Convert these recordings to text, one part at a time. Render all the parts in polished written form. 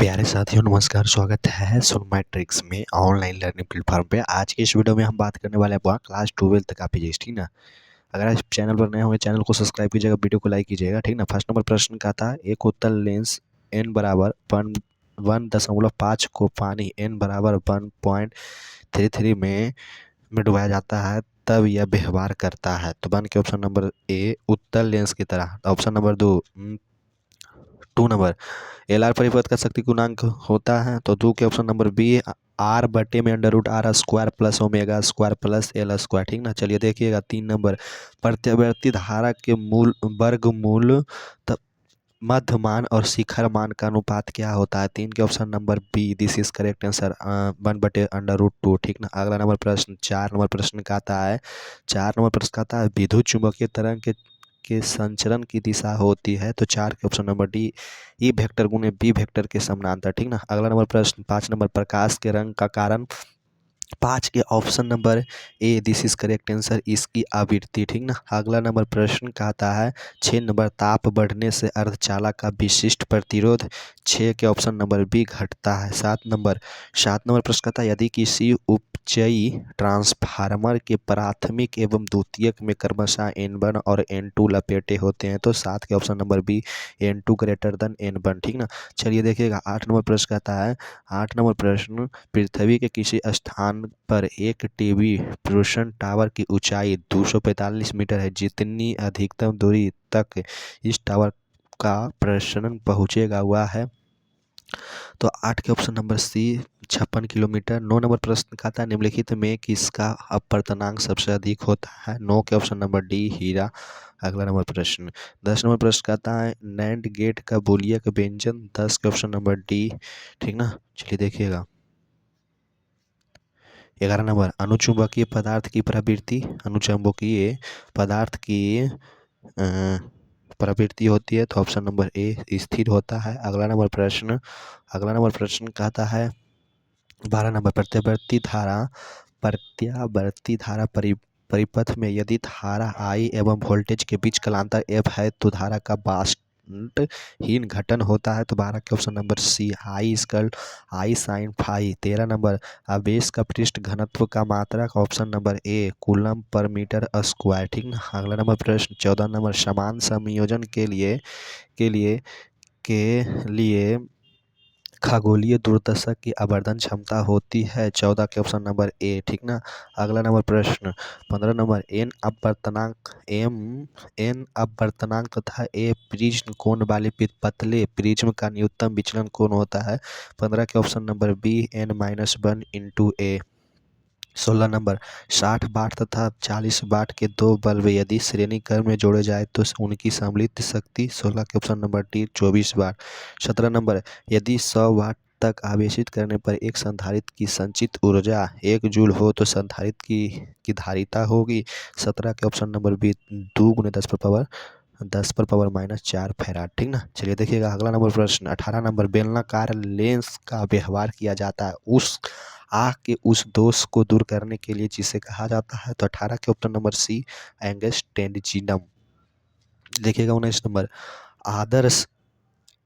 प्यारे साथियों नमस्कार, स्वागत है सुन मैट्रिक्स में ऑनलाइन लर्निंग प्लेटफॉर्म पे। आज के इस वीडियो में हम बात करने वाले हैं क्लास 12 का फिजिक्स, ठीक ना। अगर आप चैनल पर नए होंगे चैनल को सब्सक्राइब कीजिएगा, वीडियो को लाइक कीजिएगा, ठीक ना। फर्स्ट नंबर प्रश्न का था, एक उत्तल लेंस n बराबर 1.5 को पानी n बराबर 1.33 में डुबाया जाता है, तब यह व्यवहार करता है। तो बन के ऑप्शन नंबर ए उत्तल लेंस की तरह। Option number 2 number L R परिपथ का शक्ति गुणांक होता है। तो 2 के ऑप्शन नंबर बी आर बटे में under root R square plus omega square plus L square, ठीक ना। चलिए देखिएगा 3 नंबर प्रत्यावर्ती धारा के मूल वर्गमूल मध्य मान और शिखर मान का अनुपात क्या होता है। 3 के option number B this is correct answer 1/√2, ठीक ना। अगला नंबर प्रश्न 4 नंबर प्रश्न का आता है। 4 नंबर प्रश्न का आता है विद्युत चुंबकीय तरंग के संचरण की दिशा होती है। तो 4 के option number D E vector गुणे बी वेक्टर के समानांतर, ठीक ना। अगला नंबर प्रश्न 5 नंबर प्रकाश के रंग का कारण 5 के option number A this is correct answer इसकी आवृत्ति, ठीक ना। अगला नंबर प्रश्न का आता है 6 नंबर ताप बढ़ने से अर्धचालक का विशिष्ट प्रतिरोध 6 के ऑप्शन नंबर बी घटता है। 7 नंबर प्रश्न का आता है यदि किसी उपचयी ट्रांसफार्मर के प्राथमिक एवं द्वितीयक में क्रमशः N1 और N2 लपेटे होते हैं। तो 7 के option number B N2 greater than N1, ठीक ना। चलिए देखिएगा 8 नंबर प्रश्न का आता है। 8 नंबर प्रश्न पृथ्वी के किसी स्थान पर एक टीवी प्रोशन टावर की ऊंचाई 245 मीटर है। जितनी अधिकतम दूरी तक इस टावर का प्रसरण पहुंचेगा हुआ है। तो 8 के option number C 56 kilometre. 9 number प्रश्न का था निम्नलिखित में किसका अपवर्तनांक सबसे अधिक होता है। 9 के ऑप्शन नंबर डी हीरा। अगला नंबर प्रश्न 10 नंबर प्रश्न का था नैंड गेट का बूलियन व्यंजन। 10 के ऑप्शन नंबर डी, ठीक ना। चलिए देखिएगा 11 नंबर अनुचुंबकीय पदार्थ की प्रवृत्ति। अनुचुंबकीय पदार्थ की प्रवृत्ति होती है। तो ऑप्शन नंबर ए स्थिर होता है। अगला नंबर प्रश्न कहता है 12 नंबर प्रत्यावर्ती धारा परिपथ में यदि धारा I एवं वोल्टेज के बीच कालांतर F है तो धारा का हीन घटन होता है। तो 12 के option number C I sin phi. 13 number आवेश का पृष्ठ घनत्व का मात्रक। ऑप्शन नंबर ए कूलम पर मीटर स्क्वायर, ठीक ना। अगला नंबर प्रश्न 14 नंबर समान संयोजन के लिए खगोलीय दूरदर्शक की आवर्धन क्षमता होती है। 14 के ऑप्शन नंबर ए, ठीक ना। अगला नंबर प्रश्न 15 नंबर एन अपवर्तनांक तथा ए प्रिज्म कोण वाले पतले प्रिज्म का न्यूनतम विचलन कोण होता है। 15 के option number B n-1 into a. 16 number 60 watt तथा 40 वाट के दो बल्ब यदि श्रेणी क्रम में जोड़े जाए तो उनकी सम्मिलित शक्ति 16 के ऑप्शन नंबर डी 24 वाट। 17 नंबर यदि 100 वाट तक आवेशित करने पर एक संधारित्र की संचित ऊर्जा 1 जूल हो तो संधारित्र की धारिता होगी। 17 के ऑप्शन नंबर बी 2 × 10⁻⁴ फैराड, ठीक ना। चलिए देखिएगा अगला नंबर प्रश्न 18 नंबर बेलनाकार लेंस का व्यवहार किया जाता है उस आँख के उस दोष को दूर करने के लिए जिसे कहा जाता है। तो 18 के ऑप्शन नंबर सी एंगस्टेंजिनम। देखिएगा 19 नंबर आदर्श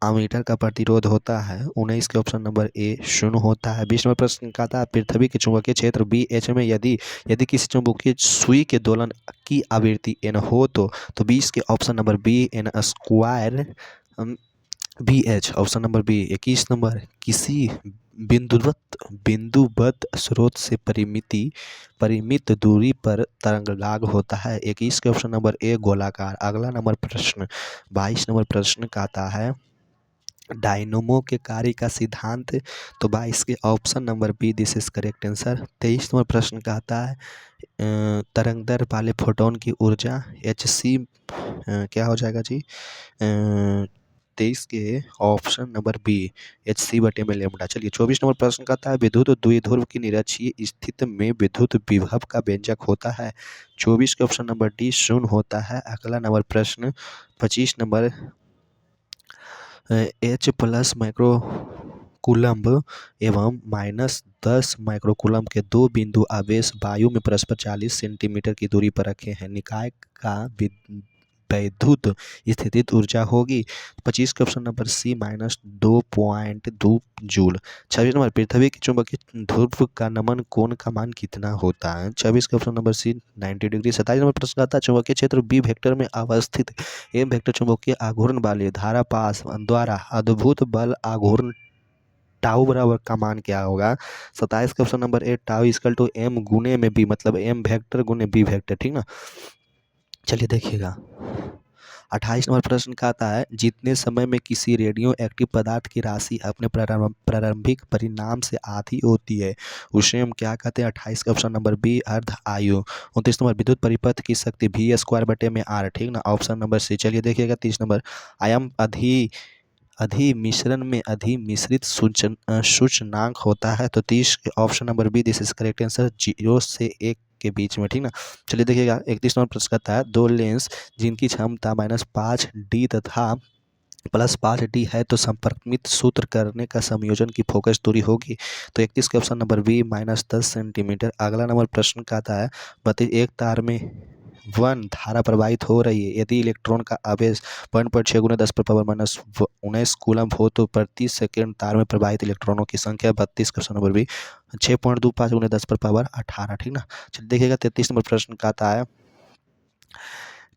अमीटर का प्रतिरोध होता है। 19 के ऑप्शन नंबर ए 0 होता है। 20 नंबर प्रश्न का था पृथ्वी के चुंबकीय क्षेत्र बी एच में यदि किसी चुंबकीय सुई के दोलन की आवृत्ति n हो तो 20 के option number B n square B H. Option number B 21 number किसी बिंदुवत स्रोत से परिमित दूरी पर तरंगलाग होता है। 21 के ऑप्शन नंबर ए गोलाकार। अगला नंबर प्रश्न 22 नंबर प्रश्न का आता है डायनमो के कार्य का सिद्धांत। तो 22 के option number B this is correct answer. 23 number प्रश्न का आता है तरंगदैर्घ्य वाले फोटोन की ऊर्जा hc क्या हो जाएगा जी। 23 के ऑप्शन नंबर बी hc/λ। चलिए 24 नंबर प्रश्न का आता है विद्युत द्विध्रुव की निरक्षीय स्थिति में विद्युत विभव का व्यंजक होता है। 24 के ऑप्शन नंबर डी 0 होता है। अगला नंबर प्रश्न 25 नंबर H+ माइक्रोकूलम्ब एवं -10 माइक्रोकूलम्ब के दो बिंदु आवेश वायु में परस्पर 40 सेंटीमीटर की दूरी पर रखे हैं। निकाय का वैद्युत स्थितिज ऊर्जा होगी। 25 का option number C -2.2 joule. 26 number पृथ्वी की चुंबकीय ध्रुव का नमन कोण का मान कितना होता है। 26 का option number C 90 degree. 27 number प्रश्न आता है चुंबकीय क्षेत्र बी वेक्टर में अवस्थित एम वेक्टर चुंबकीय आघूर्ण वाले धारा पास द्वारा अद्भुत बल आघूर्ण टाउ बराबर का मान क्या होगा। 27 का option number A tau equal to M गुने में बी, मतलब एम वेक्टर गुने बी वेक्टर, ठीक ना। चलिए देखिएगा 28 नंबर प्रश्न का आता है जितने समय में किसी रेडियो एक्टिव पदार्थ की राशि अपने प्रारंभिक परिणाम से आधी होती है उसे हम क्या कहते हैं। 28 का ऑप्शन नंबर बी अर्ध आयु। 29 नंबर विद्युत परिपथ की शक्ति वी स्क्वायर बटे में आर, ठीक ना, ऑप्शन नंबर सी। चलिए देखिएगा 30 नंबर आयाम अधिमिश्रण में अधिमिश्रित सूचनांक होता है तो 30 option number B this is correct answer 0 से 1 के बीच में, ठीक ना। चलिए देखिएगा 31 नंबर प्रश्न कहता है दो लेंस जिनकी क्षमता -5D तथा +5D है तो संपर्कमित सूत्र करने का संयोजन की फोकस दूरी होगी। तो 31 के ऑप्शन नंबर बी -10 सेंटीमीटर। अगला नंबर प्रश्न का आता है बताइए एक तार में 1 धारा प्रवाहित हो रही है यदि इलेक्ट्रॉन का आवेश 1.6 × 10⁻⁻19 कूलम हो तो प्रति सेकंड तार में प्रवाहित इलेक्ट्रॉनों की संख्या 32 का ऑप्शन नंबर बी 6.25 × 10⁻18, ठीक ना। चलिए देखिएगा 33 नंबर प्रश्न का आता है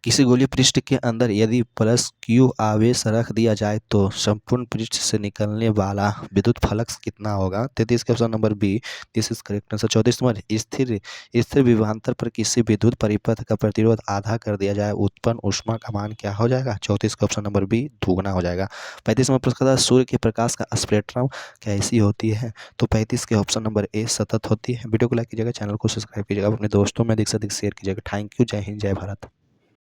किसी गोलीय पृष्ठ के अंदर यदि +q आवेश रख दिया जाए तो संपूर्ण पृष्ठ से निकलने वाला विद्युत फ्लक्स कितना होगा। 33 के option number B this is correct answer. 34 number स्थिर विभवांतर पर किसी विद्युत परिपथ का प्रतिरोध आधा कर दिया जाए उत्पन्न ऊष्मा का मान क्या हो जाएगा। 34 का ऑप्शन नंबर बी दुगना हो जाएगा। 35 नंबर प्रश्न सूर्य के प्रकाश का स्पेक्ट्रम कैसी होती है तो 35 के ऑप्शन नंबर ए सतत होती है। वीडियो को लाइक कीजिएगा, चैनल को सब्सक्राइब कीजिएगा, अपने दोस्तों में अधिक से अधिक शेयर कीजिएगा। थैंक यू, जय हिंद, जय भारत।